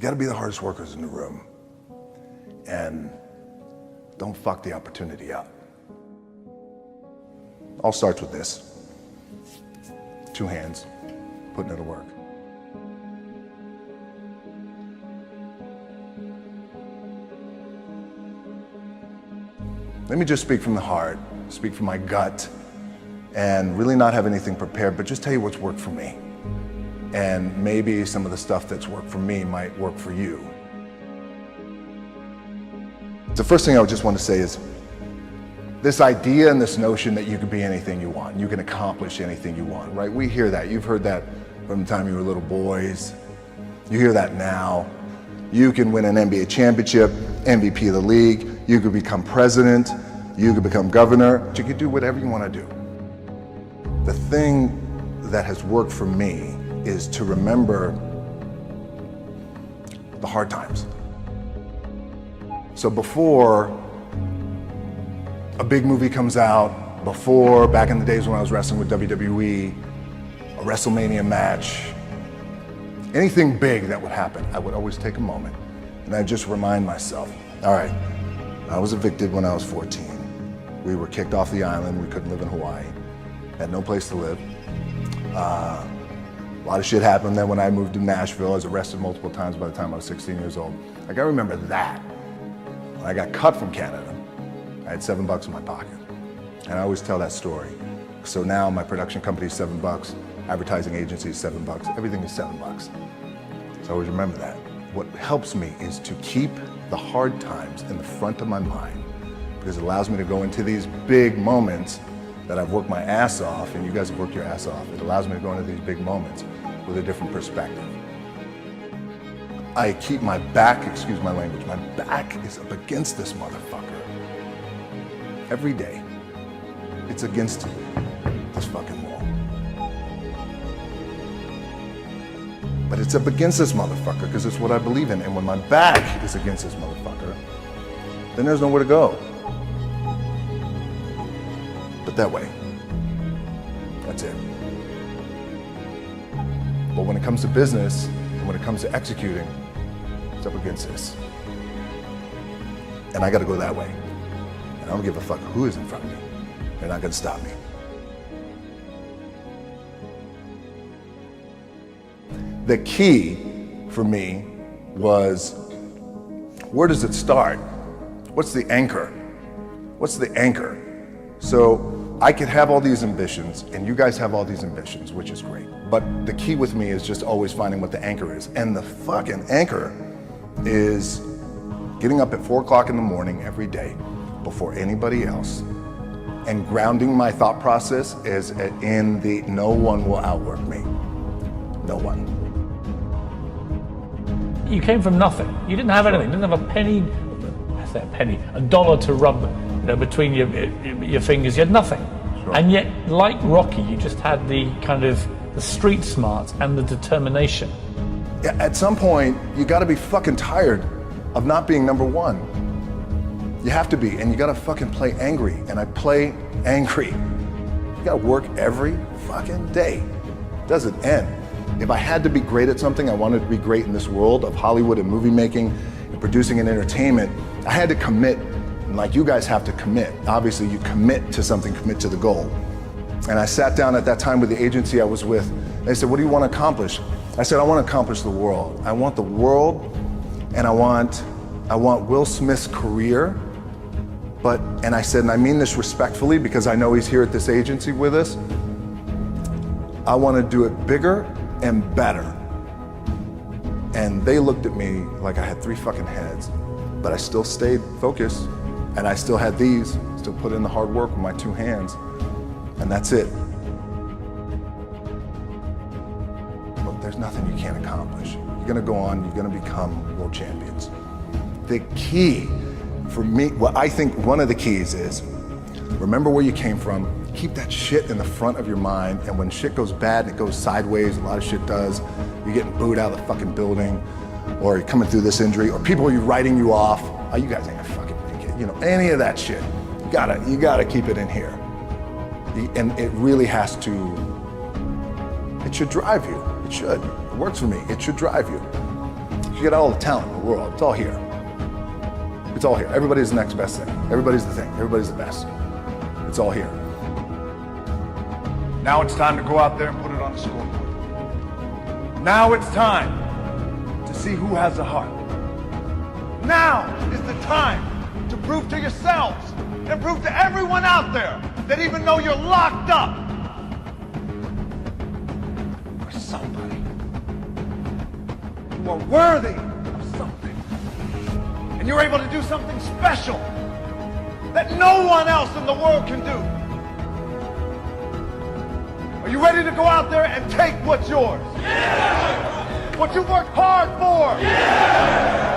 You gotta be the hardest workers in the room. And don't fuck the opportunity up. All starts with this. 2 hands, putting it to work. Let me just speak from the heart, speak from my gut, and really not have anything prepared, but just tell you what's worked for me. And maybe some of the stuff that's worked for me might work for you. The first thing I would just want to say is this idea and this notion that you can be anything you want, you can accomplish anything you want, right? We hear that. You've heard that from the time you were little boys. You hear that now. You can win an NBA championship, MVP of the league, you could become president, you could become governor, you could do whatever you want to do. The thing that has worked for me is to remember the hard times. So before a big movie comes out, before, back in the days when I was wrestling with WWE, a WrestleMania match, anything big that would happen, I would always take a moment and I'd just remind myself, all right, I was evicted when I was 14. We were kicked off the island, we couldn't live in Hawaii, had no place to live. A lot of shit happened. Then when I moved to Nashville, I was arrested multiple times by the time I was 16 years old. Like, I remember that. When I got cut from Canada, I had $7 in my pocket. And I always tell that story. So now my production company is $7, advertising agency is $7, everything is $7. So I always remember that. What helps me is to keep the hard times in the front of my mind, because it allows me to go into these big moments that I've worked my ass off, and you guys have worked your ass off. It allows me to go into these big moments with a different perspective. I keep my back, excuse my language, my back is up against this motherfucker. Every day, it's against this fucking wall. But it's up against this motherfucker because it's what I believe in. And when my back is against this motherfucker, then there's nowhere to go. But that way, that's it. But when it comes to business, and when it comes to executing, it's up against this. And I gotta go that way. And I don't give a fuck who is in front of me. They're not gonna stop me. The key for me was, where does it start? What's the anchor? What's the anchor? So I could have all these ambitions, and you guys have all these ambitions, which is great. But the key with me is just always finding what the anchor is. And the fucking anchor is getting up at 4 o'clock in the morning every day before anybody else, and grounding my thought process is in the no one will outwork me. No one. You came from nothing. You didn't have anything. You didn't have a penny, I say a penny, a dollar to rub between your fingers. You had nothing. Sure. And yet, like Rocky, you just had the kind of the street smarts and the determination. Yeah, at some point, you gotta be fucking tired of not being number one. You have to be, and you gotta fucking play angry, and I play angry. You gotta work every fucking day. It doesn't end. If I had to be great at something, I wanted to be great in this world of Hollywood and movie making and producing and entertainment, I had to commit, and like you guys have to commit. Obviously, you commit to something, commit to the goal. And I sat down at that time with the agency I was with, and they said, what do you want to accomplish? I said, I want to accomplish the world. I want the world, and I want Will Smith's career, and I said, and I mean this respectfully because I know he's here at this agency with us, I want to do it bigger and better. And they looked at me like I had 3 fucking heads, but I still stayed focused, and I still had these, still put in the hard work with my 2 hands, and that's it. Look, there's nothing you can't accomplish. You're gonna go on, you're gonna become world champions. The key for me, well, I think one of the keys is, remember where you came from, keep that shit in the front of your mind, and when shit goes bad and it goes sideways, a lot of shit does, you're getting booed out of the fucking building, or you're coming through this injury, or people are writing you off, oh, you guys ain't gonna fucking make it, you know, any of that shit. You gotta keep it in here. And it really has to, it should drive you, it should. It works for me, it should drive you. You got all the talent in the world. It's all here. It's all here. Everybody's the next best thing. Everybody's the thing. Everybody's the best. It's all here. Now it's time to go out there and put it on the scoreboard. Now it's time to see who has a heart. Now is the time to prove to yourselves and prove to everyone out there that even though you're locked up, you're somebody. You are worthy of something. And you're able to do something special that no one else in the world can do. Are you ready to go out there and take what's yours? Yeah! What you worked hard for? Yeah!